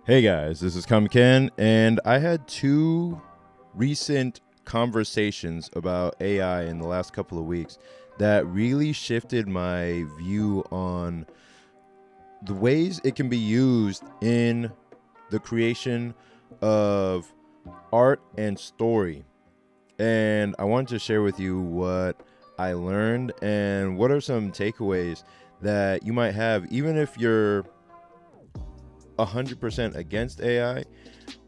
Hey guys, this is Ken, and I had two recent conversations about AI in the last couple of weeks that really shifted my view on the ways it can be used in the creation of art and story. And I wanted to share with you what I learned and what are some takeaways that you might have, even if you're 100% against AI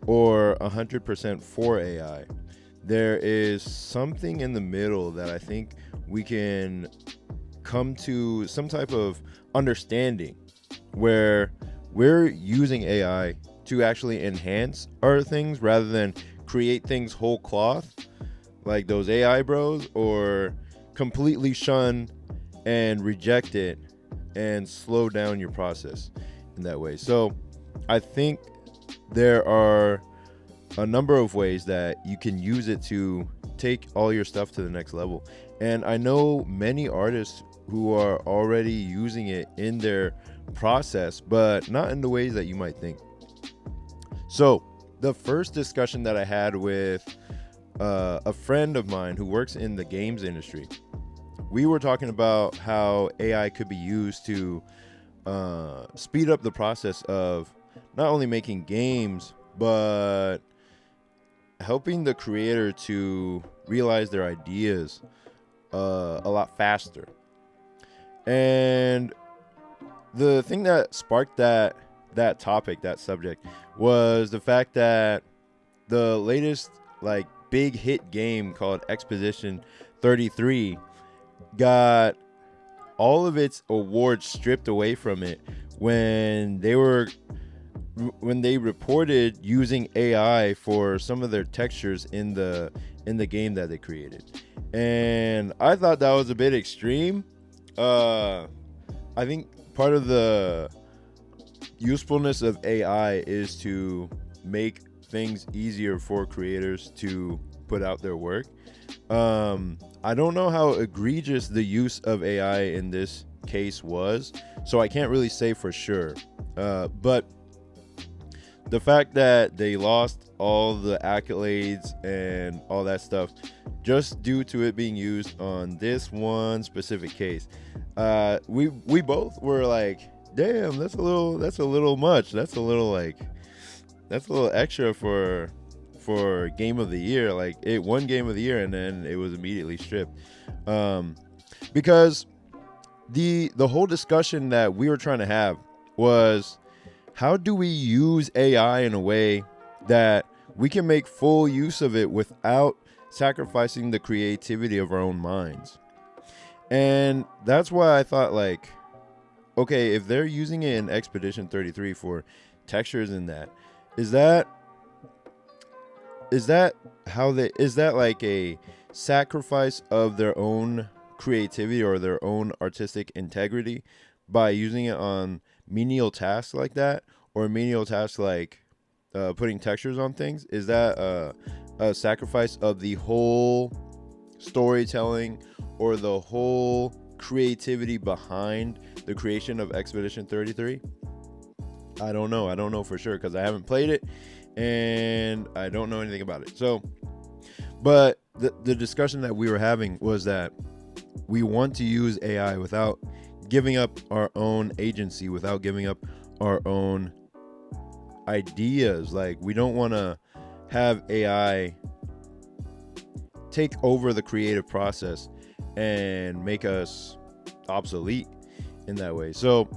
or 100% for AI. There is something in the middle that I think we can come to some type of understanding where we're using AI to actually enhance our things rather than create things whole cloth like those AI bros, or completely shun and reject it and slow down your process in that way. So I think there are a number of ways that you can use it to take all your stuff to the next level. And I know many artists who are already using it in their process, but not in the ways that you might think. So, the first discussion that I had with a friend of mine who works in the games industry, we were talking about how AI could be used to speed up the process of not only making games, but helping the creator to realize their ideas a lot faster. And the thing that sparked that topic, that subject, was the fact that the latest like big hit game called Expedition 33 got all of its awards stripped away from it when they reported using AI for some of their textures in the game that they created. And I thought that was a bit extreme. I think part of the usefulness of AI is to make things easier for creators to put out their work. I don't know how egregious the use of AI in this case was, so I can't really say for sure. But the fact that they lost all the accolades and all that stuff just due to it being used on this one specific case, we both were like, damn, that's a little much. That's a little extra for game of the year. Like, it won game of the year and then it was immediately stripped. Because the whole discussion that we were trying to have was, how do we use AI in a way that we can make full use of it without sacrificing the creativity of our own minds? And that's why I thought, like, okay, if they're using it in Expedition 33 for textures and that, is that is that like a sacrifice of their own creativity or their own artistic integrity by using it on menial tasks like that, or menial tasks like putting textures on things? Is that a sacrifice of the whole storytelling or the whole creativity behind the creation of Expedition 33? I don't know. I don't know for sure because I haven't played it and I don't know anything about it. So, but the discussion that we were having was that we want to use AI without giving up our own agency, without giving up our own ideas. Like, we don't want to have AI take over the creative process and make us obsolete in that way. So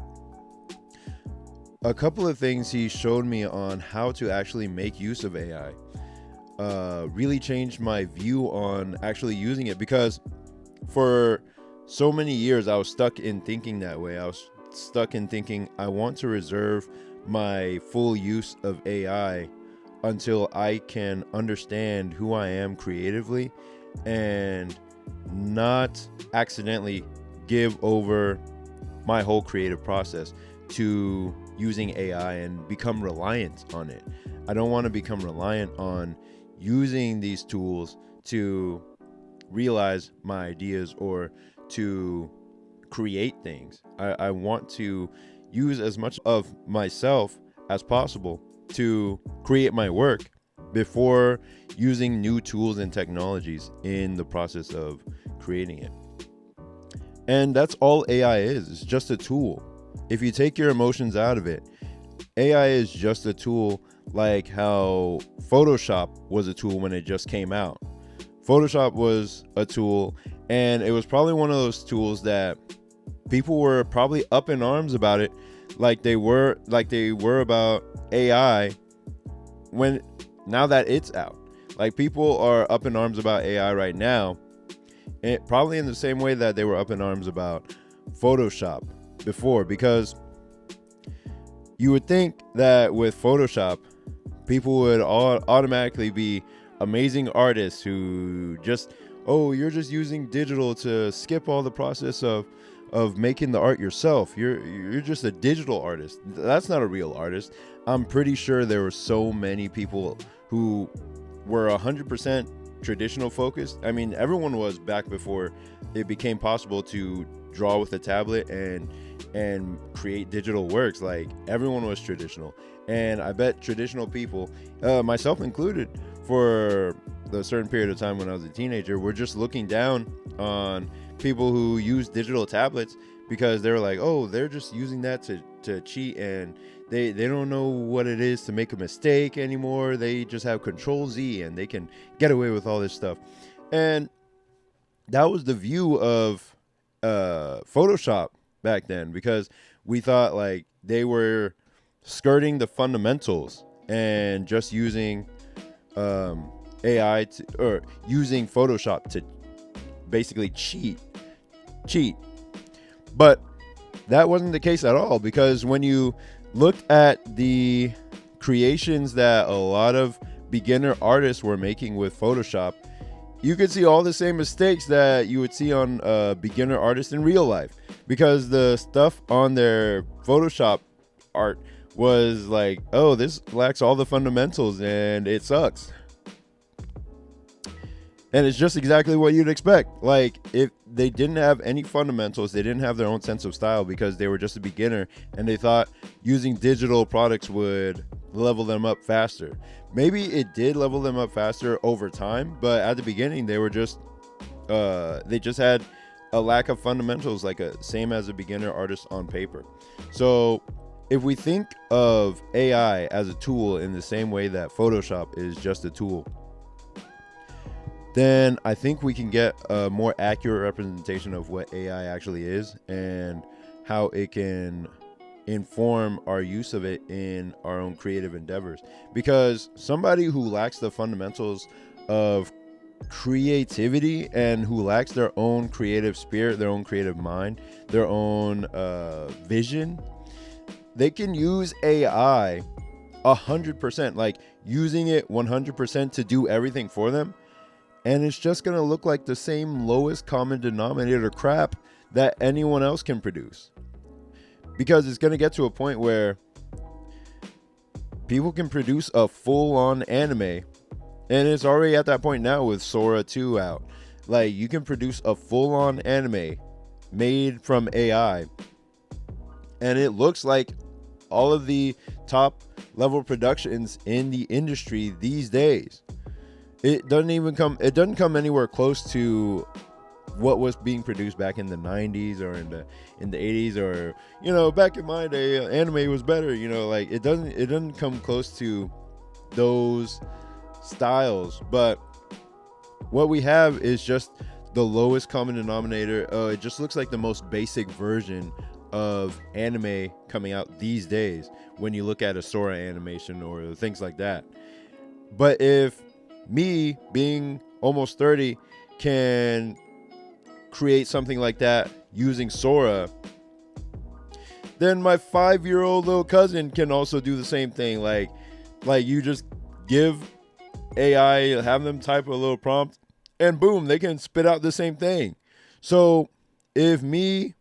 a couple of things he showed me on how to actually make use of AI really changed my view on actually using it, because for so many years I was stuck in thinking that way. I was stuck in thinking I want to reserve my full use of AI until I can understand who I am creatively and not accidentally give over my whole creative process to using AI and become reliant on it. I don't want to become reliant on using these tools to realize my ideas or to create things. I want to use as much of myself as possible to create my work before using new tools and technologies in the process of creating it. And that's all AI is. It's just a tool. If you take your emotions out of it, AI is just a tool, like how Photoshop was a tool when it just came out. Photoshop was a tool, and it was probably one of those tools that people were probably up in arms about it, like they were about AI when now that it's out. Like, people are up in arms about AI right now, and probably in the same way that they were up in arms about Photoshop before, because you would think that with Photoshop, people would automatically be amazing artists who just, oh, you're just using digital to skip all the process of making the art yourself. You're just a digital artist. That's not a real artist. I'm pretty sure there were so many people who were 100% traditional focused. I mean, everyone was back before it became possible to draw with a tablet and create digital works. Like, everyone was traditional, and I bet traditional people, myself included, for the certain period of time when I was a teenager, were just looking down on people who use digital tablets, because they're like, oh, they're just using that to cheat, and they don't know what it is to make a mistake anymore. They just have Control Z and they can get away with all this stuff. And that was the view of Photoshop back then, because we thought like they were skirting the fundamentals and just using AI or using Photoshop to basically cheat. But that wasn't the case at all, because when you looked at the creations that a lot of beginner artists were making with Photoshop, you could see all the same mistakes that you would see on beginner artists in real life, because the stuff on their Photoshop art was like, oh, this lacks all the fundamentals and it sucks. And it's just exactly what you'd expect. Like, if they didn't have any fundamentals, they didn't have their own sense of style because they were just a beginner, and they thought using digital products would level them up faster. Maybe it did level them up faster over time, but at the beginning they were just they just had a lack of fundamentals, like same as a beginner artist on paper. So if we think of AI as a tool in the same way that Photoshop is just a tool, then I think we can get a more accurate representation of what AI actually is and how it can inform our use of it in our own creative endeavors. Because somebody who lacks the fundamentals of creativity and who lacks their own creative spirit, their own creative mind, their own vision, they can use AI 100%, like using it 100% to do everything for them. And it's just going to look like the same lowest common denominator crap that anyone else can produce. Because it's going to get to a point where people can produce a full-on anime. And it's already at that point now with Sora 2 out. Like, you can produce a full-on anime made from AI. And it looks like all of the top-level productions in the industry these days. It doesn't come anywhere close to what was being produced back in the 90s or in the 80s, or, you know, back in my day, anime was better, you know, like it doesn't come close to those styles. But what we have is just the lowest common denominator. It just looks like the most basic version of anime coming out these days when you look at a Sora animation or things like that. But if me, being almost 30, can create something like that using Sora, then my 5-year-old little cousin can also do the same thing. Like you just give AI, have them type a little prompt, and boom, they can spit out the same thing. So if me,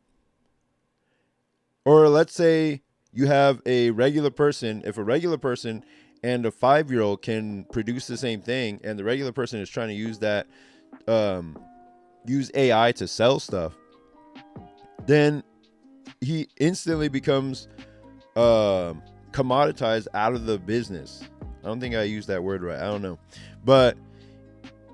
or let's say you have a regular person, if a regular person and a 5-year-old can produce the same thing, and the regular person is trying to use that, use AI to sell stuff, then he instantly becomes commoditized out of the business. I don't think I used that word right. I don't know. But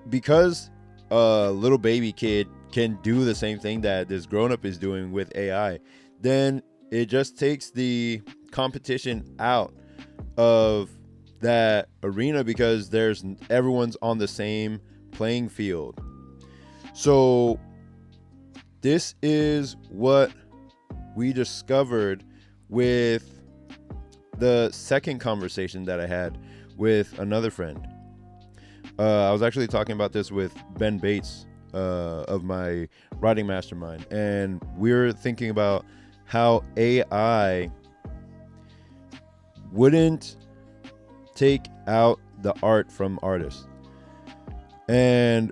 because a little baby kid can do the same thing that this grown-up is doing with AI, then it just takes the competition out of that arena, because everyone's on the same playing field. So this is what we discovered with the second conversation that I had with another friend. I was actually talking about this with Ben Bates of my writing mastermind, and we're thinking about how AI wouldn't take out the art from artists. And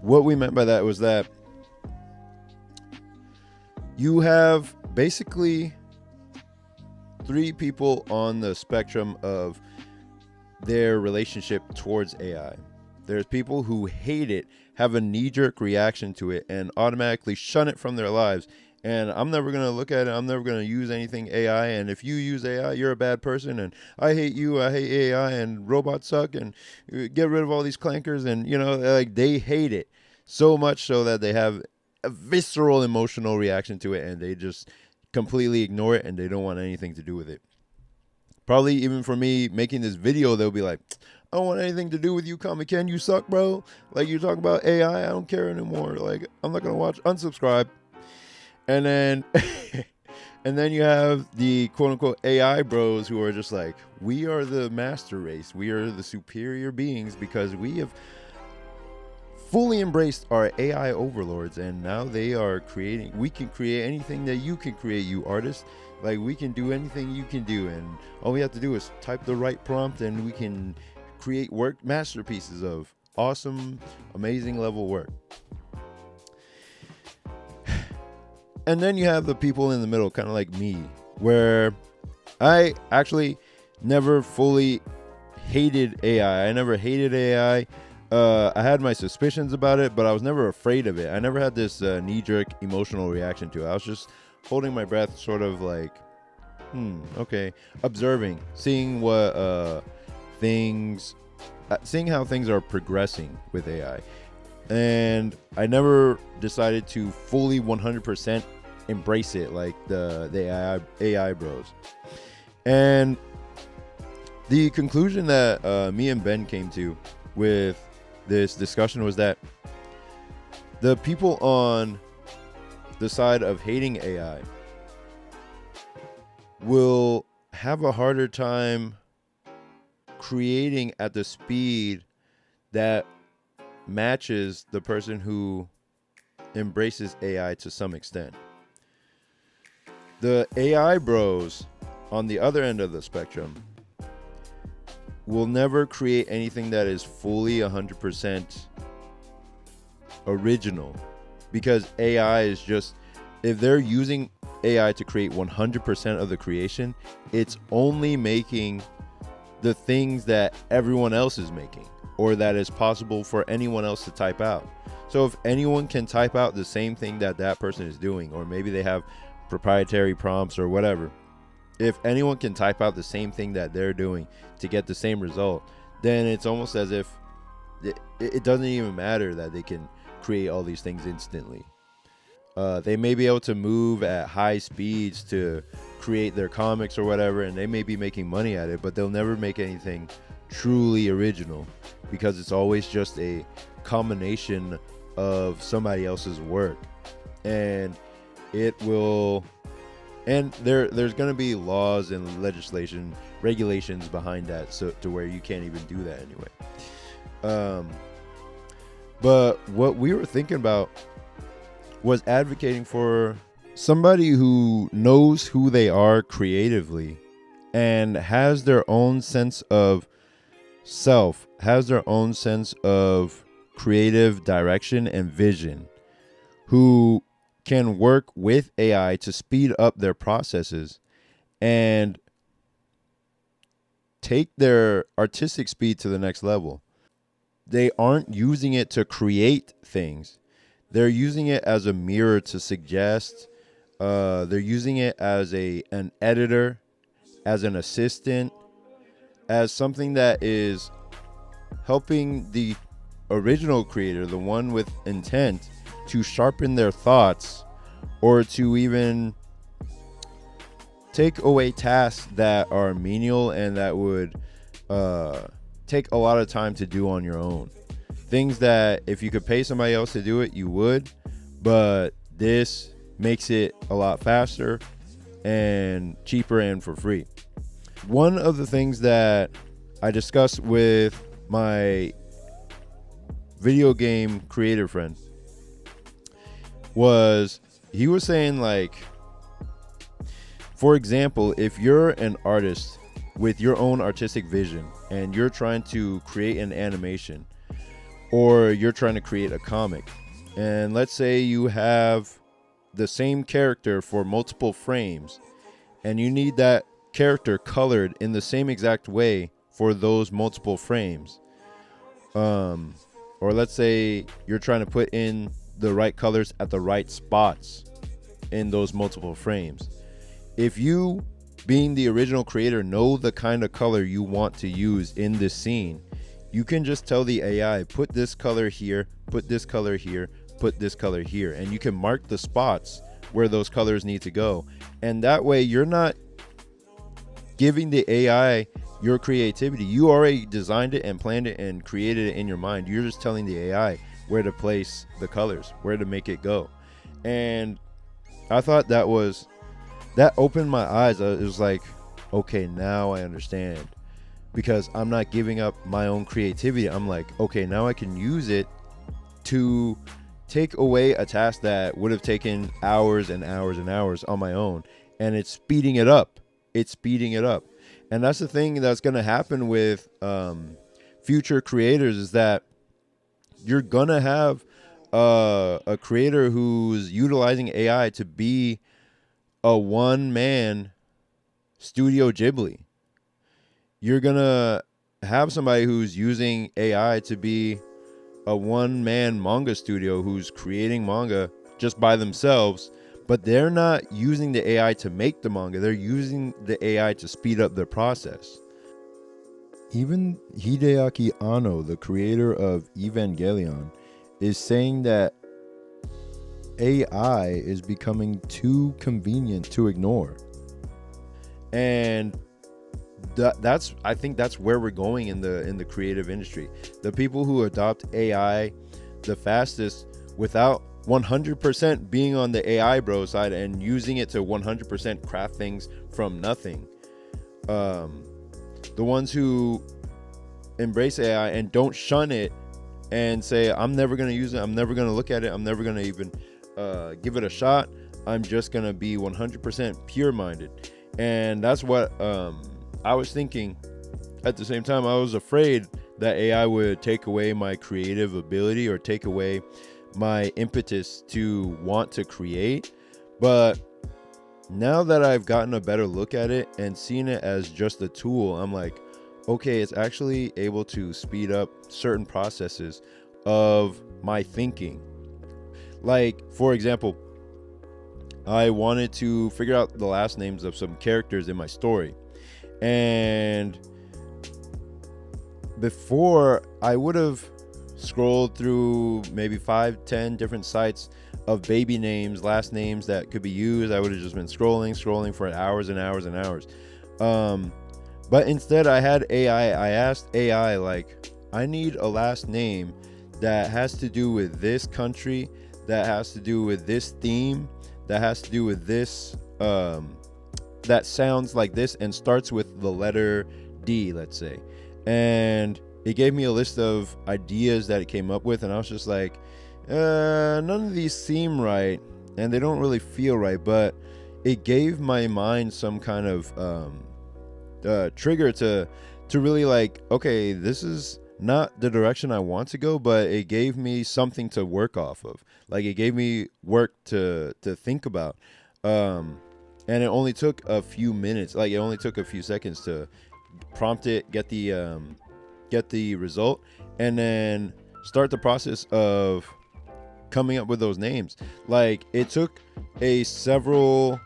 what we meant by that was that you have basically three people on the spectrum of their relationship towards AI. There's people who hate it, have a knee-jerk reaction to it, and automatically shun it from their lives. And I'm never going to look at it. I'm never going to use anything AI. And if you use AI, you're a bad person. And I hate you. I hate AI. And robots suck. And get rid of all these clankers. And, like, they hate it so much so that they have a visceral emotional reaction to it. And they just completely ignore it. And they don't want anything to do with it. Probably even for me making this video, they'll be like, I don't want anything to do with you, Comic Ken. You suck, bro. Like, you talk about AI. I don't care anymore. Like, I'm not going to watch. Unsubscribe. And then and then you have the quote unquote AI bros who are just like, we are the master race. We are the superior beings because we have fully embraced our AI overlords, and now they are creating. We can create anything that you can create, you artists. Like, we can do anything you can do, and all we have to do is type the right prompt and we can create masterpieces of awesome, amazing level work. And then you have the people in the middle, kind of like me, where I actually never fully hated AI. I never hated AI. I had my suspicions about it, but I was never afraid of it. I never had this knee-jerk emotional reaction to it. I was just holding my breath, sort of like, okay, observing, seeing what seeing how things are progressing with AI. And I never decided to fully 100% embrace it like the AI bros. And the conclusion that me and Ben came to with this discussion was that the people on the side of hating AI will have a harder time creating at the speed that matches the person who embraces AI to some extent. The AI bros on the other end of the spectrum will never create anything that is fully 100% original, because AI is just, if they're using AI to create 100% of the creation, it's only making the things that everyone else is making, or that is possible for anyone else to type out. So if anyone can type out the same thing that that person is doing, or maybe they have proprietary prompts or whatever, if anyone can type out the same thing that they're doing to get the same result, then it's almost as if it doesn't even matter that they can create all these things instantly. They may be able to move at high speeds to create their comics or whatever, and they may be making money at it, but they'll never make anything truly original, because it's always just a combination of somebody else's work. And it will, and there's going to be laws and regulations behind that, so to where you can't even do that anyway. But what we were thinking about was advocating for somebody who knows who they are creatively and has their own sense of self, has their own sense of creative direction and vision, who can work with AI to speed up their processes and take their artistic speed to the next level. They aren't using it to create things. They're using it as a mirror to suggest. They're using it as an editor as an assistant, as something that is helping the original creator, the one with intent, to sharpen their thoughts or to even take away tasks that are menial and that would take a lot of time to do on your own. Things that if you could pay somebody else to do it, you would, but this makes it a lot faster and cheaper and for free. One of the things that I discussed with my video game creator friend was, he was saying, like, for example, if you're an artist with your own artistic vision and you're trying to create an animation or you're trying to create a comic, and let's say you have the same character for multiple frames and you need that character colored in the same exact way for those multiple frames, or let's say you're trying to put in the right colors at the right spots in those multiple frames. If you, being the original creator, know the kind of color you want to use in this scene, you can just tell the AI, put this color here, put this color here, put this color here, and you can mark the spots where those colors need to go. And that way you're not giving the AI your creativity. You already designed it and planned it and created it in your mind. You're just telling the AI where to place the colors, where to make it go. And I thought that opened my eyes. It was like, okay, now I understand, because I'm not giving up my own creativity. I'm like, okay, now I can use it to take away a task that would have taken hours and hours and hours on my own, and it's speeding it up. And that's the thing that's going to happen with future creators, is that you're going to have a creator who's utilizing AI to be a one-man Studio Ghibli. You're going to have somebody who's using AI to be a one-man manga studio who's creating manga just by themselves, but they're not using the AI to make the manga. They're using the AI to speed up their process. Even Hideaki Anno, the creator of Evangelion, is saying that AI is becoming too convenient to ignore. And I think that's where we're going in the creative industry. The people who adopt AI the fastest without 100% being on the AI bro side and using it to 100% craft things from nothing. The ones who embrace AI and don't shun it and say, I'm never going to use it, I'm never going to look at it, I'm never going to even give it a shot, I'm just going to be 100% pure-minded. And that's what I was thinking. At the same time, I was afraid that AI would take away my creative ability or take away my impetus to want to create. But now that I've gotten a better look at it and seen it as just a tool, I'm like, okay, it's actually able to speed up certain processes of my thinking. Like, for example, I wanted to figure out the last names of some characters in my story. And before, I would have scrolled through maybe 5-10 different sites of baby names, last names that could be used. I would have just been scrolling for hours and hours and hours. But instead, I had AI. I asked AI, like, I need a last name that has to do with this country, that has to do with this theme, that has to do with this, that sounds like this and starts with the letter D, let's say. And it gave me a list of ideas that it came up with, and I was just like, none of these seem right, and they don't really feel right, but it gave my mind some kind of trigger to really, like, okay, this is not the direction I want to go, but it gave me something to work off of. Like, it gave me work to think about. And it only took a few minutes. Like, it only took a few seconds to prompt it, get the result, and then start the process of coming up with those names. Like, it took a several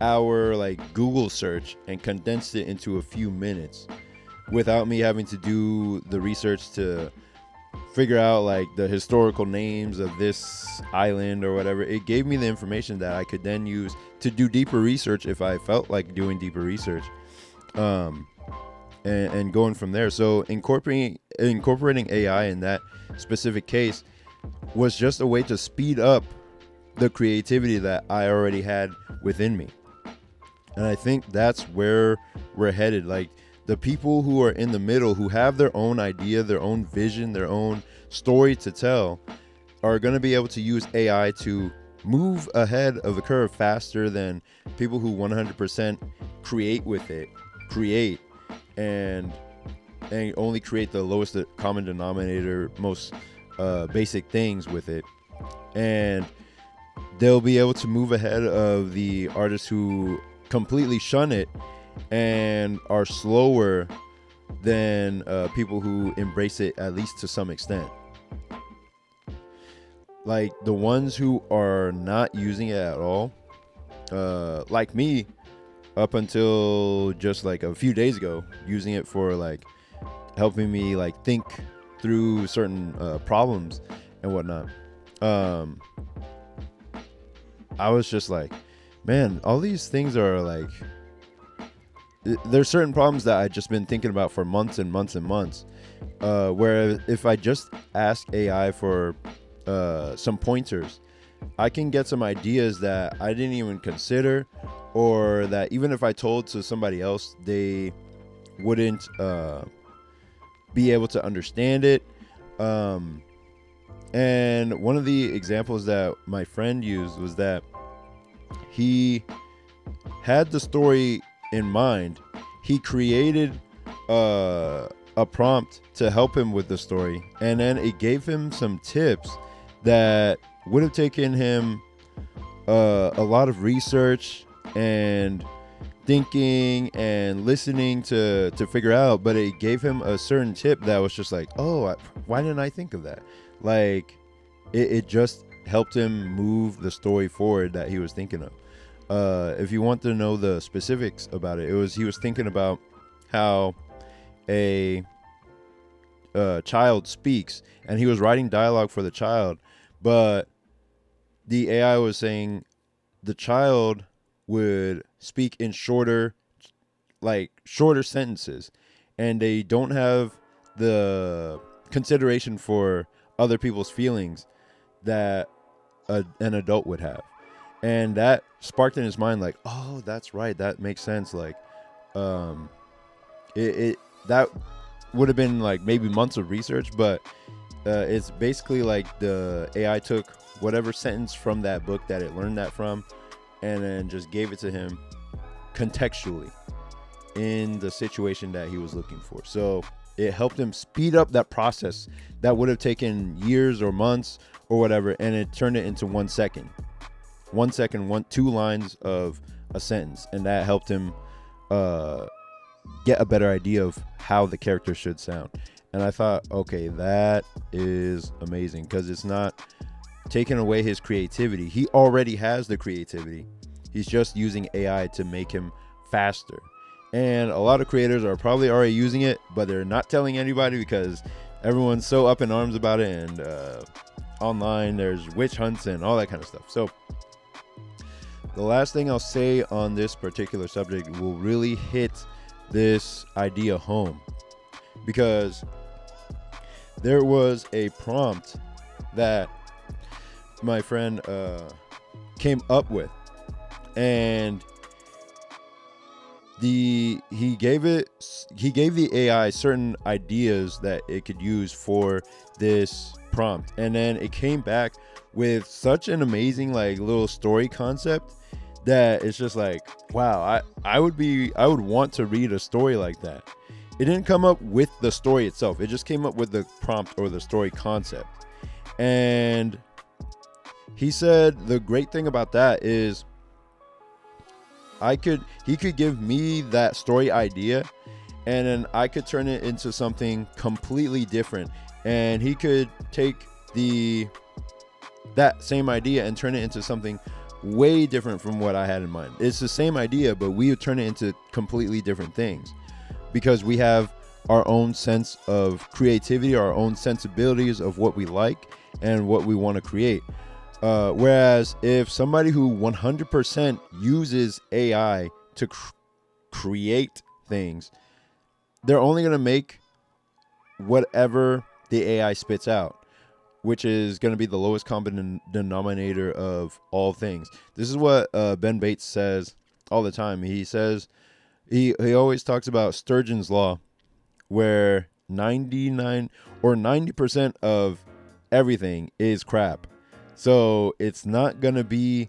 hour like Google search and condensed it into a few minutes without me having to do the research to figure out like the historical names of this island or whatever. It gave me the information that I could then use to do deeper research if I felt like doing deeper research, and going from there. So incorporating AI in that specific case was just a way to speed up the creativity that I already had within me. And I think that's where we're headed. Like, the people who are in the middle, who have their own idea, their own vision, their own story to tell, are going to be able to use AI to move ahead of the curve faster than people who 100% create and only create the lowest common denominator, most basic things with it. And they'll be able to move ahead of the artists who completely shun it and are slower than people who embrace it, at least to some extent. Like, the ones who are not using it at all, like me, up until just like a few days ago, using it for like helping me like think through certain problems and whatnot. I was just like, man, all these things are like, there's certain problems that I've just been thinking about for months and months and months, where if I just ask AI for some pointers, I can get some ideas that I didn't even consider, or that even if I told to somebody else, they wouldn't be able to understand it. And one of the examples that my friend used was that he had the story in mind. He created a prompt to help him with the story, and then it gave him some tips that would have taken him a lot of research and thinking and listening to figure out, but it gave him a certain tip that was just like, oh, why didn't I think of that? Like, it just helped him move the story forward that he was thinking of. If you want to know the specifics about it, he was thinking about how a child speaks, and he was writing dialogue for the child, but the AI was saying the child would speak in shorter sentences, and they don't have the consideration for other people's feelings that an adult would have. And that sparked in his mind, like, oh, that's right, that makes sense. Like, that would have been like maybe months of research, but it's basically like the AI took whatever sentence from that book that it learned that from, and then just gave it to him contextually in the situation that he was looking for. So it helped him speed up that process that would have taken years or months or whatever, and it turned it into 1 second. 1 second, 2 lines of a sentence, and that helped him get a better idea of how the character should sound. And I thought, okay, that is amazing, because it's not taking away his creativity. He already has the creativity. He's just using AI to make him faster. And a lot of creators are probably already using it, but they're not telling anybody because everyone's so up in arms about it, and online there's witch hunts and all that kind of stuff. So the last thing I'll say on this particular subject will really hit this idea home, because there was a prompt that my friend came up with, and he gave the AI certain ideas that it could use for this prompt, and then it came back with such an amazing like little story concept that it's just like, wow, I would want to read a story like that. It didn't come up with the story itself, it just came up with the prompt or the story concept. And he said the great thing about that is he could give me that story idea, and then I could turn it into something completely different, and he could take that same idea and turn it into something way different from what I had in mind. It's the same idea, but we would turn it into completely different things because we have our own sense of creativity, our own sensibilities of what we like and what we want to create. Whereas if somebody who 100% uses AI to create things, they're only going to make whatever the AI spits out, which is going to be the lowest common denominator of all things. This is what Ben Bates says all the time. He says, he always talks about Sturgeon's law, where 99 or 90% of everything is crap. So it's not going to be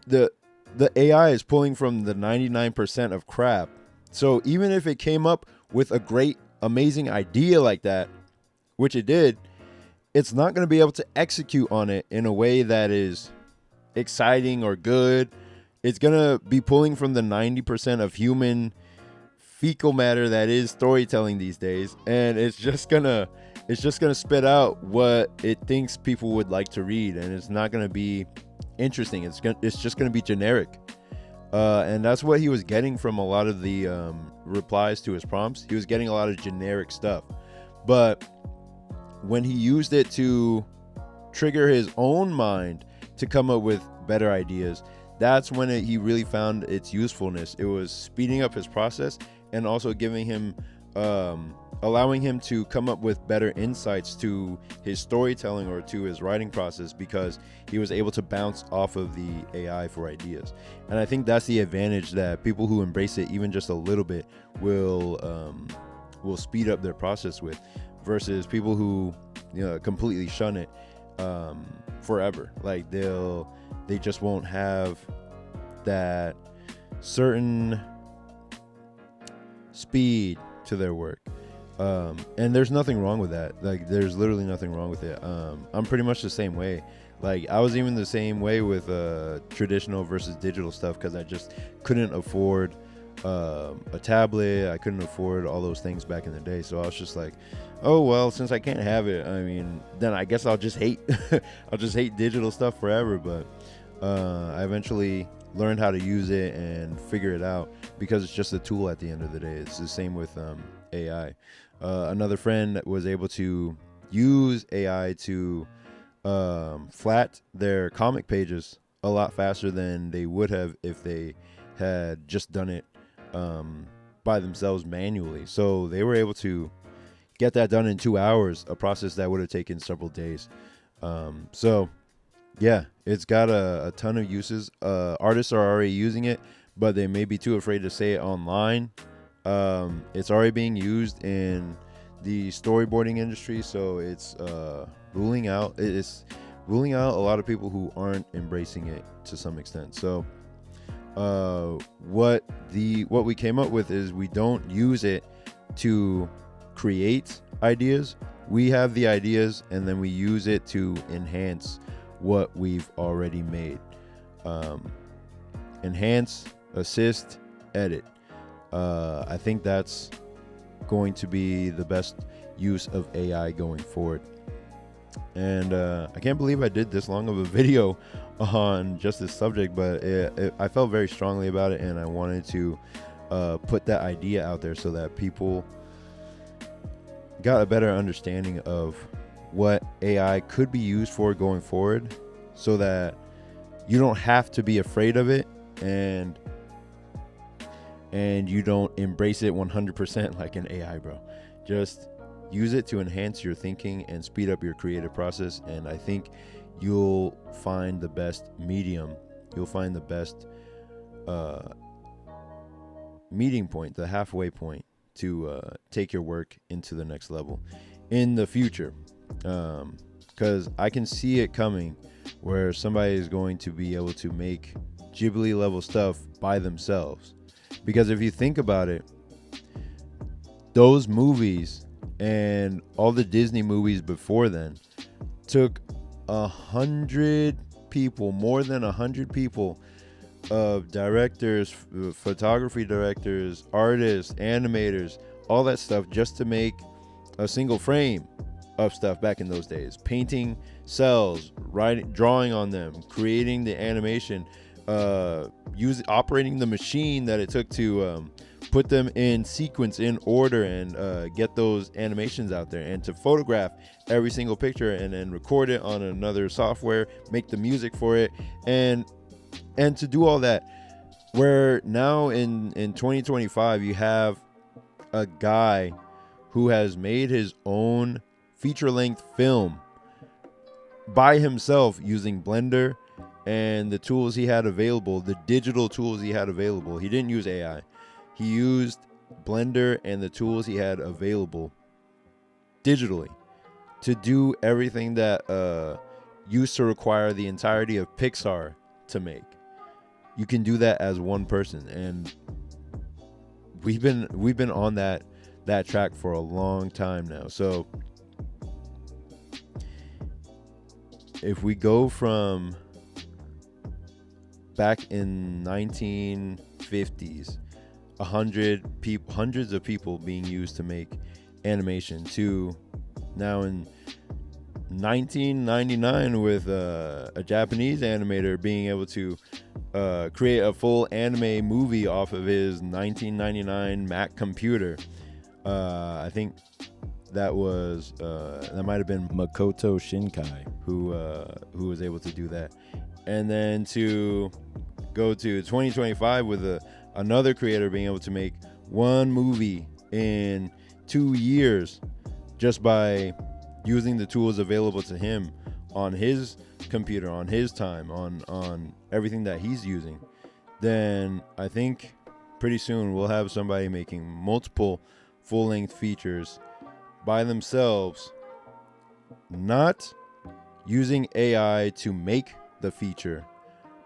the AI is pulling from the 99% of crap. So even if it came up with a great, amazing idea like that, which it did, it's not going to be able to execute on it in a way that is exciting or good. It's going to be pulling from the 90% of human fecal matter that is storytelling these days, and it's just gonna spit out what it thinks people would like to read, and it's not gonna be interesting. It's just gonna be generic, and that's what he was getting from a lot of the replies to his prompts. He was getting a lot of generic stuff, but when he used it to trigger his own mind to come up with better ideas, that's when he really found its usefulness. It was speeding up his process and also giving him, allowing him to come up with better insights to his storytelling or to his writing process, because he was able to bounce off of the AI for ideas. And I think that's the advantage that people who embrace it even just a little bit will speed up their process with, versus people who, you know, completely shun it forever. Like they just won't have that certain speed to their work, and there's nothing wrong with that. Like, there's literally nothing wrong with it. I'm pretty much the same way. Like, I was even the same way with traditional versus digital stuff, because I just couldn't afford a tablet. I couldn't afford all those things back in the day, so I was just like, oh well, since I can't have it, I mean, then I guess I'll just hate I'll just hate digital stuff forever. But I eventually learned how to use it and figure it out, because it's just a tool at the end of the day. It's the same with AI. Another friend was able to use AI to flat their comic pages a lot faster than they would have if they had just done it by themselves manually. So they were able to get that done in 2 hours, a process that would have taken several days. So yeah, it's got a ton of uses. Artists are already using it, but they may be too afraid to say it online. It's already being used in the storyboarding industry, so it's ruling out a lot of people who aren't embracing it to some extent. So what we came up with is, we don't use it to create ideas. We have the ideas, and then we use it to enhance what we've already made. Enhance, assist, edit. I think that's going to be the best use of AI going forward. And I can't believe I did this long of a video on just this subject, but I felt very strongly about it, and I wanted to put that idea out there so that people got a better understanding of what AI could be used for going forward, so that you don't have to be afraid of it, and you don't embrace it 100% like an AI, bro. Just use it to enhance your thinking and speed up your creative process, and I think you'll find the best medium. You'll find the best meeting point, the halfway point, to take your work into the next level in the future. Because I can see it coming, where somebody is going to be able to make Ghibli level stuff by themselves. Because if you think about it, those movies and all the Disney movies before then took 100 people, more than 100 people, of directors, photography directors, artists, animators, all that stuff, just to make a single frame of stuff back in those days. Painting cells, drawing on them, creating the animation, operating the machine that it took to put them in sequence, in order, and get those animations out there, and to photograph every single picture and then record it on another software, make the music for it, and to do all that. Where now in 2025, you have a guy who has made his own feature-length film by himself using Blender and the tools he had available, the digital tools he had available. He didn't use AI. He used Blender and the tools he had available digitally to do everything that used to require the entirety of Pixar to make. You can do that as one person, and we've been on that track for a long time now. So if we go from back in 1950s, hundreds of people being used to make animation, to now in 1999 with a Japanese animator being able to create a full anime movie off of his 1999 Mac computer. I think that might have been Makoto Shinkai who was able to do that. And then to go to 2025 with another creator being able to make one movie in 2 years just by using the tools available to him on his computer, on his time, on everything that he's using, then I think pretty soon we'll have somebody making multiple full-length features by themselves, not using AI to make the feature,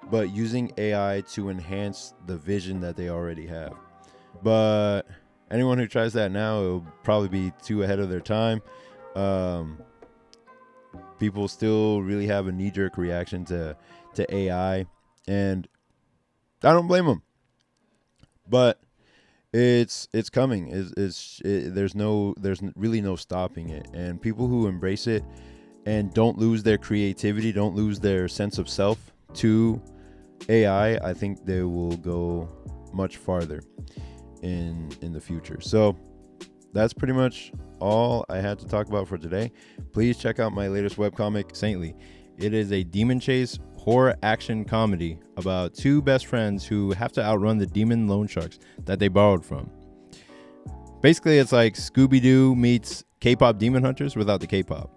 but using AI to enhance the vision that they already have. But anyone who tries that now, it'll probably be too ahead of their time. People still really have a knee-jerk reaction to AI, and I don't blame them. But it's coming. There's really no stopping it. And people who embrace it and don't lose their creativity, don't lose their sense of self to AI, I think they will go much farther in the future. So that's pretty much all I had to talk about for today. Please check out my latest webcomic, Saintly. It is a demon chase horror action comedy about two best friends who have to outrun the demon loan sharks that they borrowed from. Basically, it's like Scooby-Doo meets K-pop demon hunters without the K-pop.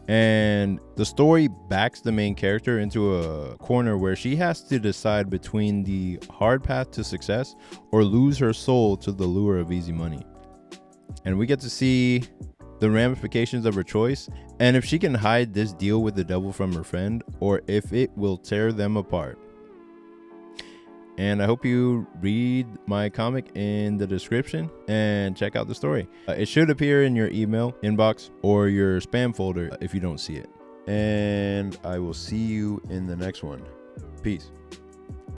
And the story backs the main character into a corner where she has to decide between the hard path to success or lose her soul to the lure of easy money. And we get to see the ramifications of her choice, and if she can hide this deal with the devil from her friend, or if it will tear them apart. And I hope you read my comic in the description and check out the story. It should appear in your email inbox or your spam folder if you don't see it. And I will see you in the next one. Peace.